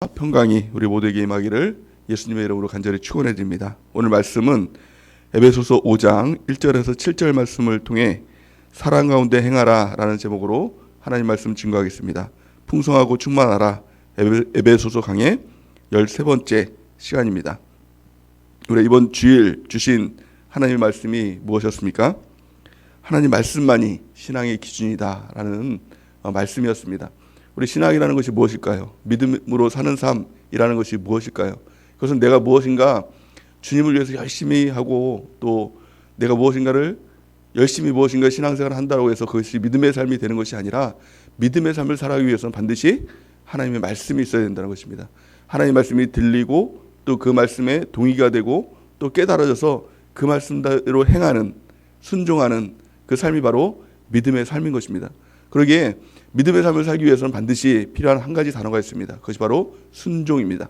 평강이 우리 모두에게 임하기를 예수님의 이름으로 간절히 축원해 드립니다. 오늘 말씀은 에베소서 5장 1절에서 7절 말씀을 통해 사랑 가운데 행하라 라는 제목으로 하나님 말씀 증거하겠습니다. 풍성하고 충만하라 에베소서 강의 13번째 시간입니다. 우리 이번 주일 주신 하나님의 말씀이 무엇이었습니까? 하나님 말씀만이 신앙의 기준이다 라는 말씀이었습니다. 우리 신앙이라는 것이 무엇일까요? 믿음으로 사는 삶이라는 것이 무엇일까요? 그것은 내가 무엇인가 주님을 위해서 열심히 하고 또 내가 무엇인가를 열심히 무엇인가 신앙생활을 한다고 해서 그것이 믿음의 삶이 되는 것이 아니라 믿음의 삶을 살아가기 위해서는 반드시 하나님의 말씀이 있어야 된다는 것입니다. 하나님의 말씀이 들리고 또 그 말씀에 동의가 되고 또 깨달아져서 그 말씀대로 행하는 순종하는 그 삶이 바로 믿음의 삶인 것입니다. 그러기에 믿음의 삶을 살기 위해서는 반드시 필요한 한 가지 단어가 있습니다. 그것이 바로 순종입니다.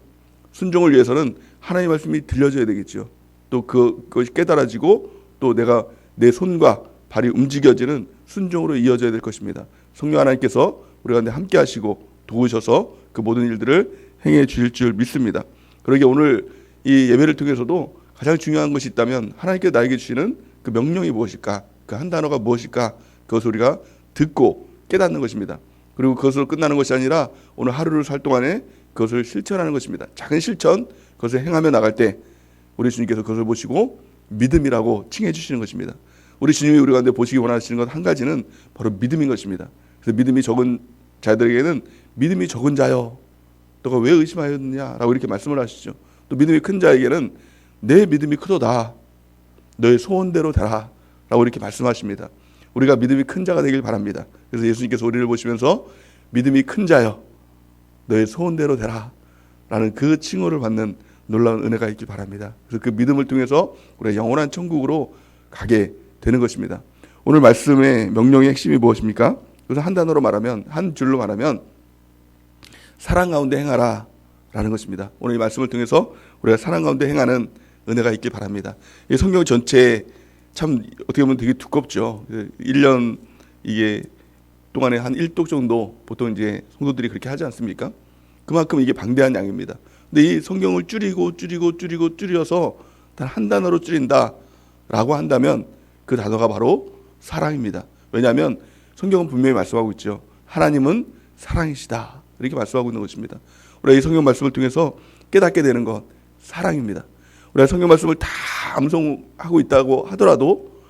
순종을 위해서는 하나님의 말씀이 들려져야 되겠죠. 또 그것이 깨달아지고 또 내가 내 손과 발이 움직여지는 순종으로 이어져야 될 것입니다. 성령 하나님께서 우리 가운데 함께 하시고 도우셔서 그 모든 일들을 행해 주실 줄 믿습니다. 그러기에 오늘 이 예배를 통해서도 가장 중요한 것이 있다면 하나님께서 나에게 주시는 그 명령이 무엇일까? 그 한 단어가 무엇일까? 그것을 우리가 듣고 깨닫는 것입니다. 그리고 그것으로 끝나는 것이 아니라 오늘 하루를 살 동안에 그것을 실천하는 것입니다. 작은 실천, 그것을 행하며 나갈 때 우리 주님께서 그것을 보시고 믿음이라고 칭해 주시는 것입니다. 우리 주님이 우리 가운데 보시기 원하시는 것 한 가지는 바로 믿음인 것입니다. 그래서 믿음이 적은 자들에게는 믿음이 적은 자여 너가 왜 의심하였느냐라고 이렇게 말씀을 하시죠. 또 믿음이 큰 자에게는 내 믿음이 크도다 너의 소원대로 되라 라고 이렇게 말씀하십니다. 우리가 믿음이 큰 자가 되길 바랍니다. 그래서 예수님께서 우리를 보시면서 믿음이 큰 자여 너의 소원대로 되라 라는 그 칭호를 받는 놀라운 은혜가 있길 바랍니다. 그래서 그 믿음을 통해서 우리가 영원한 천국으로 가게 되는 것입니다. 오늘 말씀의 명령의 핵심이 무엇입니까? 그래서 한 단어로 말하면, 한 줄로 말하면 사랑 가운데 행하라 라는 것입니다. 오늘 이 말씀을 통해서 우리가 사랑 가운데 행하는 은혜가 있길 바랍니다. 이 성경 전체에 참 어떻게 보면 되게 두껍죠. 1년 이게 동안에 한 1독 정도 보통 이제 성도들이 그렇게 하지 않습니까? 그만큼 이게 방대한 양입니다. 근데 이 성경을 줄여서 단 한 단어로 줄인다라고 한다면 그 단어가 바로 사랑입니다. 왜냐하면 성경은 분명히 말씀하고 있죠. 하나님은 사랑이시다. 이렇게 말씀하고 있는 것입니다. 우리가 이 성경 말씀을 통해서 깨닫게 되는 것 사랑입니다. 우리가 성경 말씀을 다 암송하고 있다고 하더라도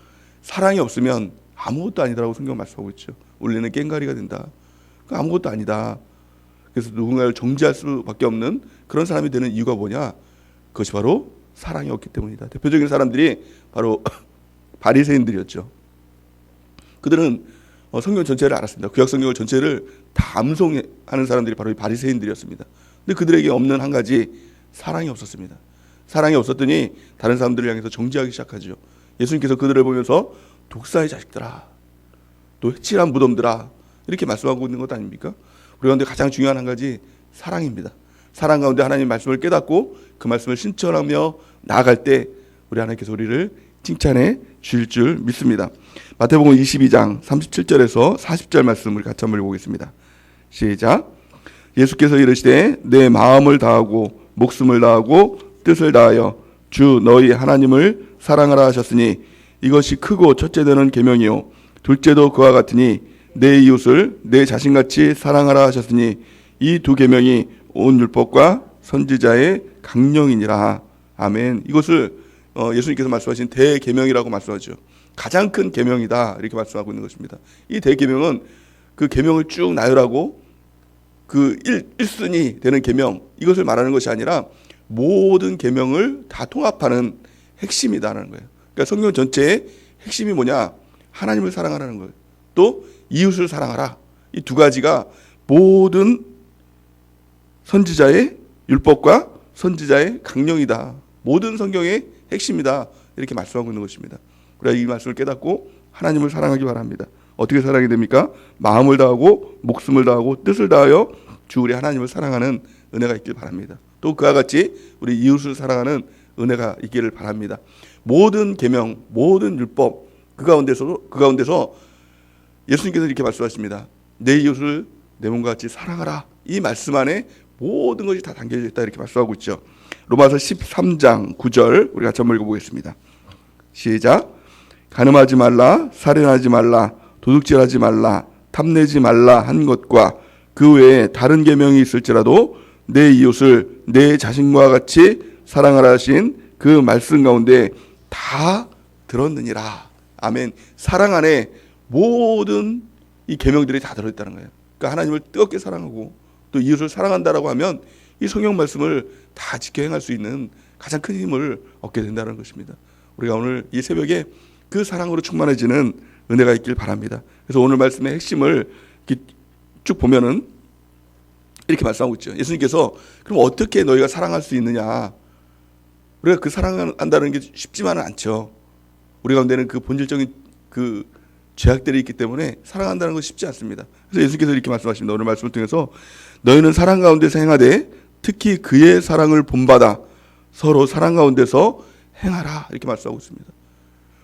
사랑이 없으면 아무것도 아니다라고 성경 말씀하고 있죠. 원래는 깽가리가 된다. 아무것도 아니다. 그래서 누군가를 정죄할 수밖에 없는 그런 사람이 되는 이유가 뭐냐? 그것이 바로 사랑이 없기 때문이다. 대표적인 사람들이 바로 바리새인들이었죠. 그들은 성경 전체를 알았습니다. 구약 성경 전체를 다 암송하는 사람들이 바로 이 바리새인들이었습니다. 근데 그들에게 없는 한 가지 사랑이 없었습니다. 사랑이 없었더니 다른 사람들을 향해서 정죄하기 시작하죠. 예수님께서 그들을 보면서 독사의 자식들아, 또 해칠한 무덤들아 이렇게 말씀하고 있는 것 아닙니까? 우리 가운데 가장 중요한 한 가지 사랑입니다. 사랑 가운데 하나님의 말씀을 깨닫고 그 말씀을 실천하며 나아갈 때 우리 하나님께서 우리를 칭찬해 주실 줄 믿습니다. 마태복음 22장 37절에서 40절 말씀을 같이 한번 읽어보겠습니다. 시작. 예수께서 이르시되 내 마음을 다하고 목숨을 다하고 뜻을 다하여 주 너희 하나님을 사랑하라 하셨으니 이것이 크고 첫째 되는 계명이요 둘째도 그와 같으니 내 이웃을 내 자신같이 사랑하라 하셨으니 이 두 계명이 온 율법과 선지자의 강령이니라. 아멘. 이것을 예수님께서 말씀하신 대계명이라고 말씀하죠. 가장 큰 계명이다 이렇게 말씀하고 있는 것입니다. 이 대계명은 그 계명을 쭉 나열하고 그 1순위 되는 계명 이것을 말하는 것이 아니라 모든 계명을 다 통합하는 핵심이다라는 거예요. 그러니까 성경 전체의 핵심이 뭐냐? 하나님을 사랑하라는 거예요. 또 이웃을 사랑하라. 이 두 가지가 모든 선지자의 율법과 선지자의 강령이다. 모든 성경의 핵심이다. 이렇게 말씀하고 있는 것입니다. 우리가 이 말씀을 깨닫고 하나님을 사랑하기 바랍니다. 어떻게 사랑이 됩니까? 마음을 다하고 목숨을 다하고 뜻을 다하여 주 우리 하나님을 사랑하는 은혜가 있길 바랍니다. 또 그와 같이 우리 이웃을 사랑하는 은혜가 있기를 바랍니다. 모든 계명, 모든 율법 그 가운데서 예수님께서 이렇게 말씀하십니다. 내 이웃을 내 몸과 같이 사랑하라. 이 말씀 안에 모든 것이 다 담겨져 있다 이렇게 말씀하고 있죠. 로마서 13장 9절 우리 같이 한번 읽어보겠습니다. 시작. 간음하지 말라, 살인하지 말라, 도둑질하지 말라, 탐내지 말라 한 것과 그 외에 다른 계명이 있을지라도 내 이웃을 내 자신과 같이 사랑하라 하신 그 말씀 가운데 다 들었느니라. 아멘. 사랑 안에 모든 이 계명들이 다 들어있다는 거예요. 그러니까 하나님을 뜨겁게 사랑하고 또 이웃을 사랑한다라고 하면 이 성경 말씀을 다 지켜 행할 수 있는 가장 큰 힘을 얻게 된다는 것입니다. 우리가 오늘 이 새벽에 그 사랑으로 충만해지는 은혜가 있길 바랍니다. 그래서 오늘 말씀의 핵심을 쭉 보면은 이렇게 말씀하고 있죠. 예수님께서 그럼 어떻게 너희가 사랑할 수 있느냐? 우리가 그 사랑한다는 게 쉽지만은 않죠. 우리 가운데는 그 본질적인 그 죄악들이 있기 때문에 사랑한다는 것이 쉽지 않습니다. 그래서 예수님께서 이렇게 말씀하십니다. 오늘 말씀을 통해서 너희는 사랑 가운데서 행하되 특히 그의 사랑을 본받아 서로 사랑 가운데서 행하라 이렇게 말씀하고 있습니다.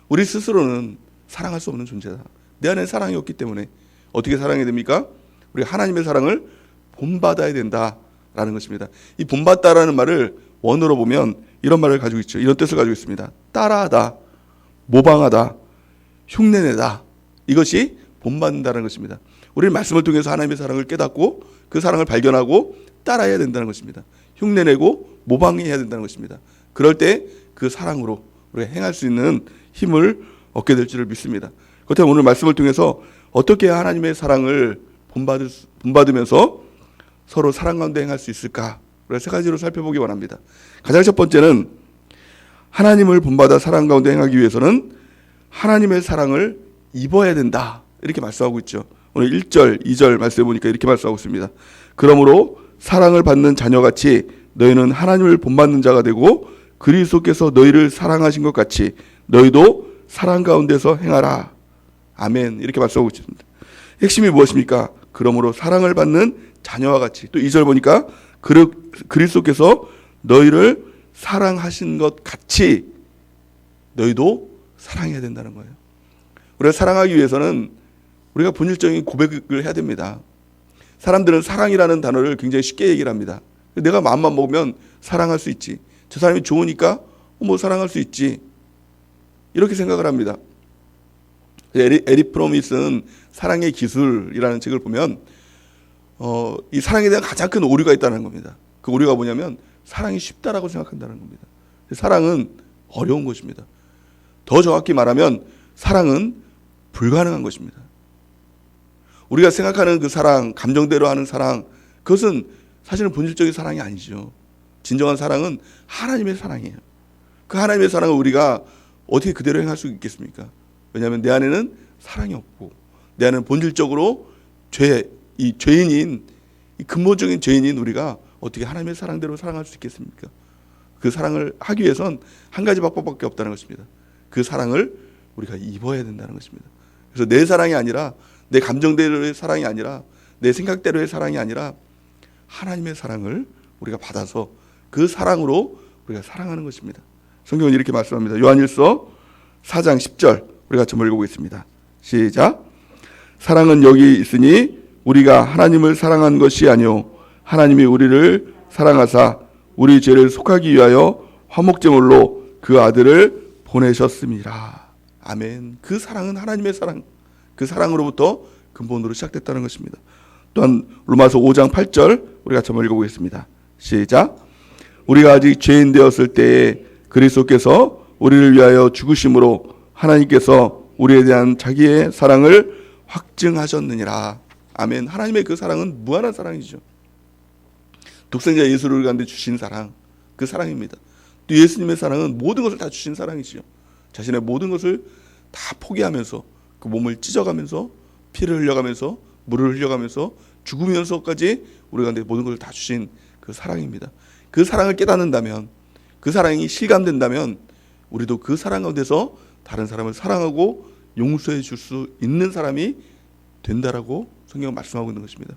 우리 스스로는 사랑할 수 없는 존재다. 내 안에 사랑이 없기 때문에 어떻게 사랑해야 됩니까? 우리가 하나님의 사랑을 본받아야 된다라는 것입니다. 이 본받다라는 말을 원어로 보면 이런 말을 가지고 있죠. 이런 뜻을 가지고 있습니다. 따라하다, 모방하다, 흉내내다. 이것이 본받는다는 것입니다. 우리는 말씀을 통해서 하나님의 사랑을 깨닫고 그 사랑을 발견하고 따라해야 된다는 것입니다. 흉내내고 모방해야 된다는 것입니다. 그럴 때 그 사랑으로 우리가 행할 수 있는 힘을 얻게 될 줄을 믿습니다. 그렇다면 오늘 말씀을 통해서 어떻게 하나님의 사랑을 본받으면서 서로 사랑 가운데 행할 수 있을까? 우리가 세 가지로 살펴보기 원합니다. 가장 첫 번째는 하나님을 본받아 사랑 가운데 행하기 위해서는 하나님의 사랑을 입어야 된다. 이렇게 말씀하고 있죠. 오늘 1절, 2절 말씀해 보니까 이렇게 말씀하고 있습니다. 그러므로 사랑을 받는 자녀같이 너희는 하나님을 본받는 자가 되고 그리스도께서 너희를 사랑하신 것 같이 너희도 사랑 가운데서 행하라. 아멘. 이렇게 말씀하고 있습니다. 핵심이 무엇입니까? 그러므로 사랑을 받는 자녀와 같이. 또 2절 보니까 그리스도께서 너희를 사랑하신 것 같이 너희도 사랑해야 된다는 거예요. 우리가 사랑하기 위해서는 우리가 본질적인 고백을 해야 됩니다. 사람들은 사랑이라는 단어를 굉장히 쉽게 얘기를 합니다. 내가 마음만 먹으면 사랑할 수 있지. 저 사람이 좋으니까 뭐 사랑할 수 있지. 이렇게 생각을 합니다. 에릭 프롬이 쓴 사랑의 기술이라는 책을 보면 이 사랑에 대한 가장 큰 오류가 있다는 겁니다. 그 오류가 뭐냐면 사랑이 쉽다라고 생각한다는 겁니다. 사랑은 어려운 것입니다. 더 정확히 말하면 사랑은 불가능한 것입니다. 우리가 생각하는 그 사랑, 감정대로 하는 사랑, 그것은 사실은 본질적인 사랑이 아니죠. 진정한 사랑은 하나님의 사랑이에요. 그 하나님의 사랑을 우리가 어떻게 그대로 행할 수 있겠습니까? 왜냐하면 내 안에는 사랑이 없고 내 안에는 본질적으로 이 죄인인, 이 근본적인 죄인인 우리가 어떻게 하나님의 사랑대로 사랑할 수 있겠습니까? 그 사랑을 하기 위해선 한 가지 방법밖에 없다는 것입니다. 그 사랑을 우리가 입어야 된다는 것입니다. 그래서 내 사랑이 아니라 내 감정대로의 사랑이 아니라 내 생각대로의 사랑이 아니라 하나님의 사랑을 우리가 받아서 그 사랑으로 우리가 사랑하는 것입니다. 성경은 이렇게 말씀합니다. 요한일서 4장 10절 우리가 같이 읽어보겠습니다. 시작. 사랑은 여기 있으니 우리가 하나님을 사랑한 것이 아니요 하나님이 우리를 사랑하사 우리 죄를 속하기 위하여 화목제물로 그 아들을 보내셨습니다. 아멘. 그 사랑은 하나님의 사랑, 그 사랑으로부터 근본으로 시작됐다는 것입니다. 또한 로마서 5장 8절 우리가 같이 한번 읽어보겠습니다. 시작. 우리가 아직 죄인 되었을 때에 그리스도께서 우리를 위하여 죽으심으로 하나님께서 우리에 대한 자기의 사랑을 확증하셨느니라. 아멘. 하나님의 그 사랑은 무한한 사랑이죠. 독생자 예수를 우리 가운데 주신 사랑, 그 사랑입니다. 또 예수님의 사랑은 모든 것을 다 주신 사랑이지요. 자신의 모든 것을 다 포기하면서 그 몸을 찢어가면서 피를 흘려가면서 물을 흘려가면서 죽으면서까지 우리 가운데 모든 것을 다 주신 그 사랑입니다. 그 사랑을 깨닫는다면, 그 사랑이 실감된다면 우리도 그 사랑 가운데서 다른 사람을 사랑하고 용서해 줄 수 있는 사람이 된다라고 성경은 말씀하고 있는 것입니다.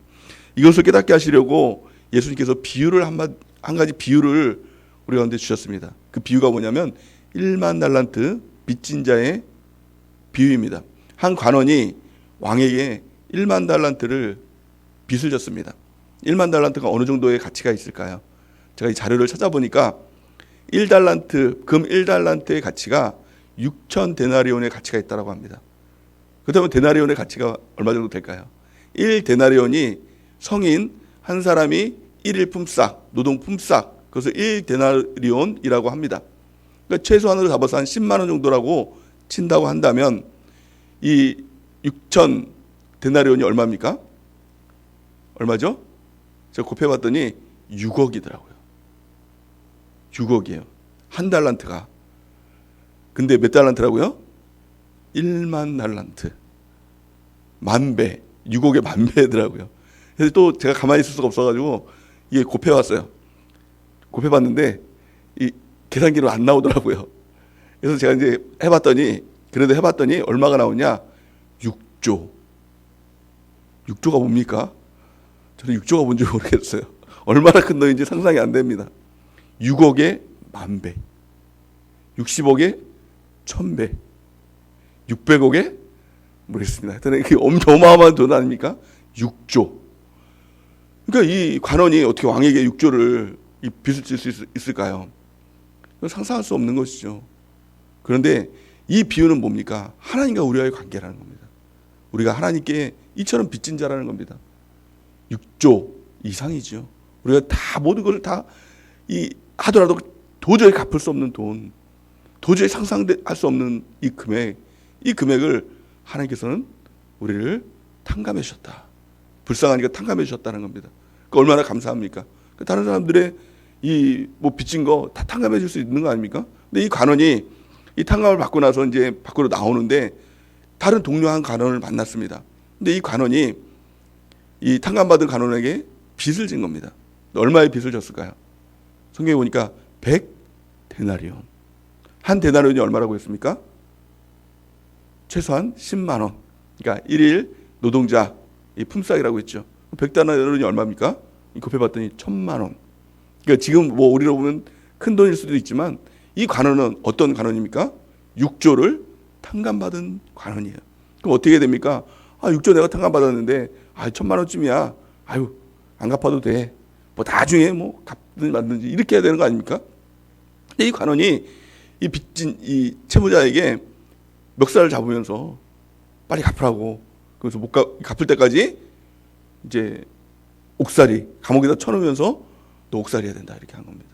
이것을 깨닫게 하시려고 예수님께서 비유를 한 가지 비유를 우리 가운데 주셨습니다. 그 비유가 뭐냐면 1만 달란트 빚진 자의 비유입니다. 한 관원이 왕에게 1만 달란트를 빚을 졌습니다. 1만 달란트가 어느 정도의 가치가 있을까요? 제가 이 자료를 찾아보니까 1달란트, 금 1달란트의 가치가 6천 데나리온의 가치가 있다고 합니다. 그렇다면 데나리온의 가치가 얼마 정도 될까요? 1데나리온이 성인 한 사람이 1일 품삯, 노동 품삯, 그것을 1데나리온이라고 합니다. 그러니까 최소한으로 잡아서 한 10만 원 정도라고 친다고 한다면 이 6천 데나리온이 얼마입니까? 얼마죠? 제가 곱해봤더니 6억이더라고요. 6억이에요. 한 달란트가. 근데 몇 달란트라고요? 1만 달란트. 만 배. 6억의 만 배더라고요. 그래서 또 제가 가만히 있을 수가 없어가지고 이게 곱해봤어요. 곱해봤는데 이 계산기로 안 나오더라고요. 그래서 제가 이제 그래도 해봤더니 얼마가 나오냐? 6조. 6조가 뭡니까? 저는 6조가 뭔지 모르겠어요. 얼마나 큰 돈인지 상상이 안 됩니다. 6억에 만 배, 60억에 1000배, 600억에 모르겠습니다. 하여튼 이게 어마어마한 돈 아닙니까? 6조. 그러니까 이 관원이 어떻게 왕에게 6조를 이 빚을 질 수 있을까요? 상상할 수 없는 것이죠. 그런데 이 비유는 뭡니까? 하나님과 우리와의 관계라는 겁니다. 우리가 하나님께 이처럼 빚진 자라는 겁니다. 6조 이상이죠. 우리가 다 모든 것을 다 하더라도 도저히 갚을 수 없는 돈, 도저히 상상할 수 없는 이 금액을 하나님께서는 우리를 탕감해 주셨다. 불쌍하니까 탕감해 주셨다는 겁니다. 그러니까 얼마나 감사합니까? 다른 사람들의 빚진 거 다 탕감해 줄 수 있는 거 아닙니까? 근데 이 관원이 이 탕감을 받고 나서 이제 밖으로 나오는데 다른 동료 한 관원을 만났습니다. 근데 이 관원이 이 탕감받은 관원에게 빚을 진 겁니다. 얼마의 빚을 졌을까요? 성경에 보니까 100데나리온. 한 데나리온이 얼마라고 했습니까? 최소한 10만 원. 그러니까 1일 노동자 이 품삯이라고 했죠. 100데나리온이 얼마입니까? 곱해봤더니 1000만 원. 그러니까 지금 뭐 우리로 보면 큰 돈일 수도 있지만 이 관원은 어떤 관원입니까? 6조를 탕감받은 관원이에요. 그럼 어떻게 됩니까? 6조 내가 탕감받았는데 1000만 원쯤이야. 안 갚아도 돼. 뭐 나중에 뭐 갚든지 말든지 이렇게 해야 되는 거 아닙니까? 근데 이 관원이 이 빚진 이 채무자에게 멱살을 잡으면서 빨리 갚으라고. 그래서 못 갚을 때까지 이제 옥살이 감옥에다 쳐놓으면서 너 옥살이 해야 된다 이렇게 한 겁니다.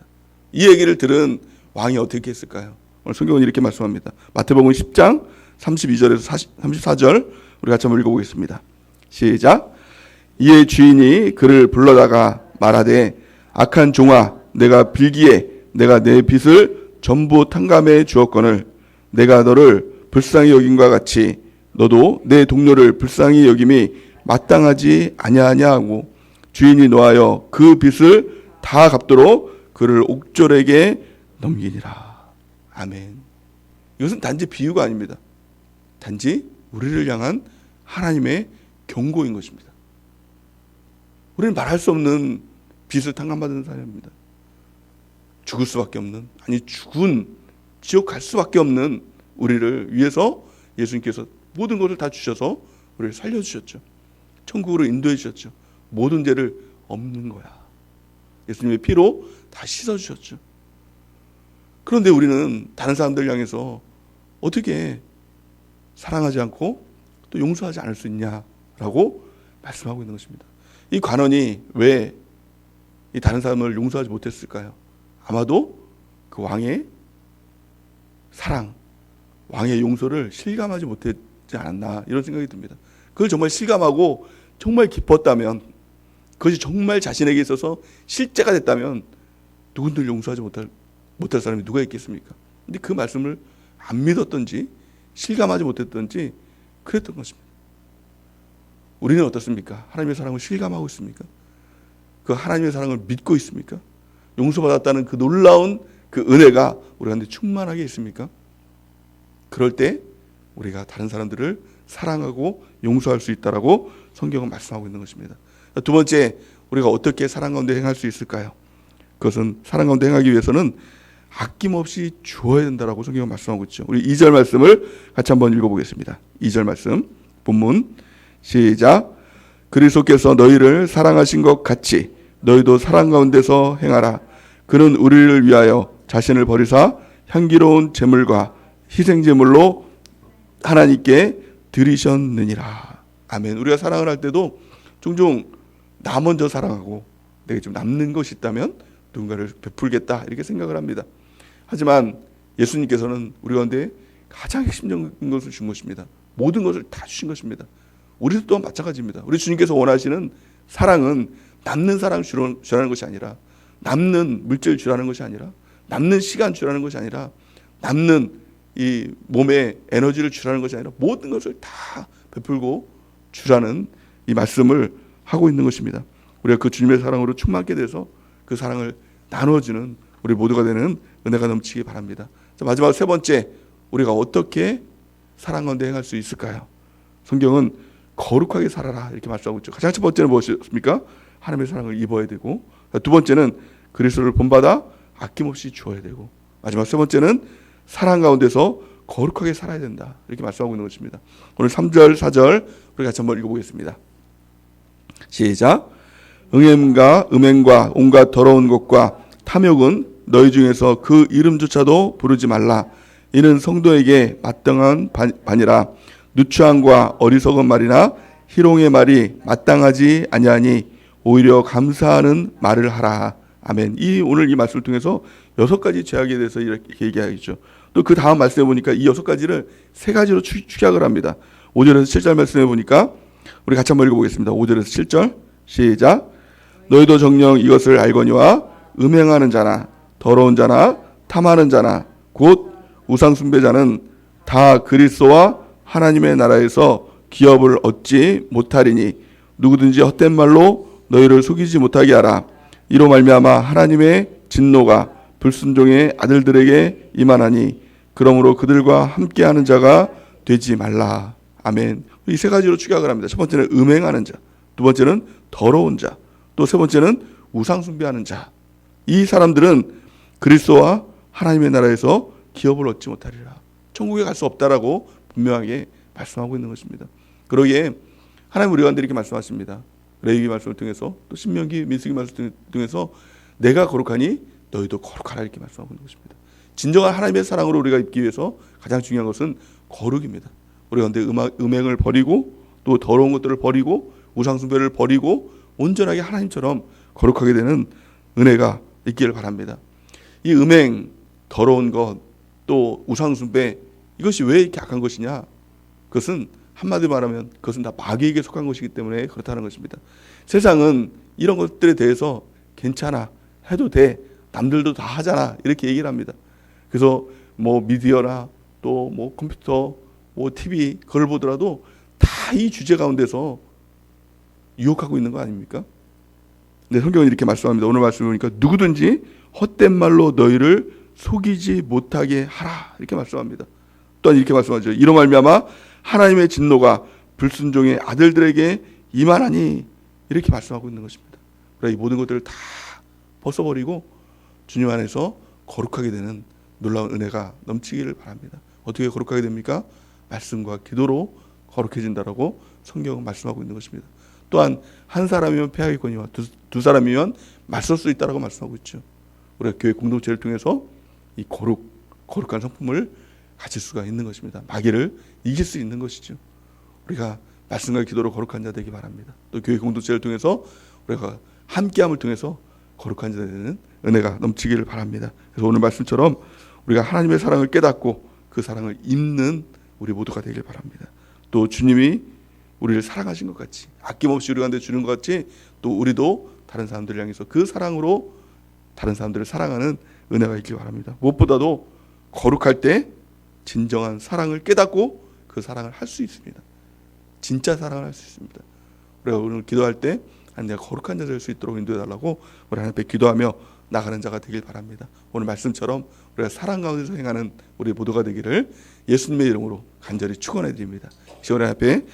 이 얘기를 들은 왕이 어떻게 했을까요? 오늘 성경은 이렇게 말씀합니다. 마태복음 10장 32절에서 34절 우리 같이 한번 읽어보겠습니다. 시작. 이에 주인이 그를 불러다가 말하되 악한 종아 내가 빌기에 내가 내 빚을 전부 탕감해 주었거늘 내가 너를 불쌍히 여김과 같이 너도 내 동료를 불쌍히 여김이 마땅하지 아니하냐 하고 주인이 노하여 그 빚을 다 갚도록 그를 옥졸에게 넘기니라. 아멘. 이것은 단지 비유가 아닙니다. 단지 우리를 향한 하나님의 경고인 것입니다. 우리는 말할 수 없는 빚을 탕감받은 사람입니다. 죽을 수밖에 없는, 죽은 지옥 갈 수밖에 없는 우리를 위해서 예수님께서 모든 것을 다 주셔서 우리를 살려주셨죠. 천국으로 인도해 주셨죠. 모든 죄를 없는 거야. 예수님의 피로 다 씻어주셨죠. 그런데 우리는 다른 사람들 향해서 어떻게 사랑하지 않고 또 용서하지 않을 수 있냐라고 말씀하고 있는 것입니다. 이 관원이 왜 이 다른 사람을 용서하지 못했을까요? 아마도 그 왕의 사랑, 왕의 용서를 실감하지 못했지 않았나 이런 생각이 듭니다. 그걸 정말 실감하고 정말 기뻤다면, 그것이 정말 자신에게 있어서 실제가 됐다면 누군들 용서하지 못할 사람이 누가 있겠습니까? 근데 그 말씀을 안 믿었던지 실감하지 못했던지 그랬던 것입니다. 우리는 어떻습니까? 하나님의 사랑을 실감하고 있습니까? 그 하나님의 사랑을 믿고 있습니까? 용서받았다는 그 놀라운 그 은혜가 우리한테 충만하게 있습니까? 그럴 때 우리가 다른 사람들을 사랑하고 용서할 수 있다라고 성경은 말씀하고 있는 것입니다. 두 번째, 우리가 어떻게 사랑 가운데 행할 수 있을까요? 그것은 사랑 가운데 행하기 위해서는 아낌없이 주어야 된다라고 성경은 말씀하고 있죠. 우리 2절 말씀을 같이 한번 읽어보겠습니다. 2절 말씀 본문 시작. 그리스도께서 너희를 사랑하신 것 같이 너희도 사랑 가운데서 행하라. 그는 우리를 위하여 자신을 버리사 향기로운 제물과 희생 제물로 하나님께 드리셨느니라. 아멘. 우리가 사랑을 할 때도 종종 나 먼저 사랑하고 내게 좀 남는 것이 있다면 누군가를 베풀겠다 이렇게 생각을 합니다. 하지만 예수님께서는 우리 가운데 가장 핵심적인 것을 준 것입니다. 모든 것을 다 주신 것입니다. 우리도 또한 마찬가지입니다. 우리 주님께서 원하시는 사랑은 남는 사랑 주라는 것이 아니라, 남는 물질 주라는 것이 아니라, 남는 시간 주라는 것이 아니라, 남는 이 몸에 에너지를 주라는 것이 아니라 모든 것을 다 베풀고 주라는 이 말씀을 하고 있는 것입니다. 우리가 그 주님의 사랑으로 충만하게 돼서 그 사랑을 나눠주는 우리 모두가 되는 은혜가 넘치기 바랍니다. 자, 마지막 세 번째, 우리가 어떻게 사랑 가운데 행할 수 있을까요? 성경은 거룩하게 살아라 이렇게 말씀하고 있죠. 가장 첫 번째는 무엇입니까? 하나님의 사랑을 입어야 되고, 두 번째는 그리스도를 본받아 아낌없이 주어야 되고, 마지막 세 번째는 사랑 가운데서 거룩하게 살아야 된다 이렇게 말씀하고 있는 것입니다. 오늘 3절 4절 우리 같이 한번 읽어보겠습니다. 시작. 음행과 온갖 더러운 것과 탐욕은 너희 중에서 그 이름조차도 부르지 말라. 이는 성도에게 마땅한 반이라. 누추함과 어리석은 말이나 희롱의 말이 마땅하지 아니하니 오히려 감사하는 말을 하라. 아멘. 오늘 이 말씀을 통해서 6가지 죄악에 대해서 이렇게 얘기하겠죠. 또 그 다음 말씀해 보니까 이 6가지를 3가지로 축약을 합니다. 5절에서 7절 말씀해 보니까 우리 같이 한번 읽어보겠습니다. 5절에서 7절 시작. 너희도 정녕 이것을 알거니와 음행하는 자나 더러운 자나 탐하는 자나 곧 우상 숭배자는 다 그리스도와 하나님의 나라에서 기업을 얻지 못하리니 누구든지 헛된 말로 너희를 속이지 못하게 하라. 이로 말미암아 하나님의 진노가 불순종의 아들들에게 임하나니 그러므로 그들과 함께하는 자가 되지 말라. 아멘. 이 3가지로 축약을 합니다. 첫 번째는 음행하는 자, 두 번째는 더러운 자, 또 세 번째는 우상 숭배하는 자. 이 사람들은 그리스도와 하나님의 나라에서 기업을 얻지 못하리라. 천국에 갈 수 없다라고 분명하게 말씀하고 있는 것입니다. 그러기에 하나님 우리 가운데 이렇게 말씀하십니다. 레위기 말씀을 통해서, 또 신명기 민수기 말씀을 통해서 내가 거룩하니 너희도 거룩하라 이렇게 말씀하고 있는 것입니다. 진정한 하나님의 사랑으로 우리가 입기 위해서 가장 중요한 것은 거룩입니다. 우리 가운데 음행을 버리고 또 더러운 것들을 버리고 우상 숭배를 버리고 온전하게 하나님처럼 거룩하게 되는 은혜가 있기를 바랍니다. 이 음행, 더러운 것, 또 우상 숭배, 이것이 왜 이렇게 악한 것이냐? 그것은 한마디로 말하면 그것은 다 마귀에게 속한 것이기 때문에 그렇다는 것입니다. 세상은 이런 것들에 대해서 괜찮아, 해도 돼, 남들도 다 하잖아 이렇게 얘기를 합니다. 그래서 뭐 미디어나 또 뭐 컴퓨터, 뭐 TV 그걸 보더라도 다 이 주제 가운데서 유혹하고 있는 거 아닙니까? 근데 성경은 이렇게 말씀합니다. 오늘 말씀을 보니까 누구든지 헛된 말로 너희를 속이지 못하게 하라 이렇게 말씀합니다. 또한 이렇게 말씀하죠. 이로 말미암아 하나님의 진노가 불순종의 아들들에게 임하나니 이렇게 말씀하고 있는 것입니다. 그러나 이 모든 것들을 다 벗어버리고 주님 안에서 거룩하게 되는 놀라운 은혜가 넘치기를 바랍니다. 어떻게 거룩하게 됩니까? 말씀과 기도로 거룩해진다라고 성경은 말씀하고 있는 것입니다. 또한 한 사람이면 패하겠거니와 두 사람이면 맞설 수 있다라고 말씀하고 있죠. 우리가 교회 공동체를 통해서 이 거룩한 성품을 가질 수가 있는 것입니다. 마귀를 이길 수 있는 것이죠. 우리가 말씀과 기도로 거룩한 자 되기 바랍니다. 또 교회 공동체를 통해서 우리가 함께함을 통해서 거룩한 자 되는 은혜가 넘치기를 바랍니다. 그래서 오늘 말씀처럼 우리가 하나님의 사랑을 깨닫고 그 사랑을 입는 우리 모두가 되길 바랍니다. 또 주님이 우리를 사랑하신 것 같이, 아낌없이 우리 가운데 주는 것 같이, 또 우리도 다른 사람들을 향해서 그 사랑으로 다른 사람들을 사랑하는 은혜가 있길 바랍니다. 무엇보다도 거룩할 때 진정한 사랑을 깨닫고 그 사랑을 할 수 있습니다. 진짜 사랑을 할 수 있습니다. 우리가 오늘 기도할 때 내가 거룩한 자 될 수 있도록 인도해달라고 우리 하나님 앞에 기도하며 나가는 자가 되길 바랍니다. 오늘 말씀처럼 우리가 사랑 가운데서 행하는 우리 모두가 되기를 예수님의 이름으로 간절히 축원해 드립니다. 시원한 앞에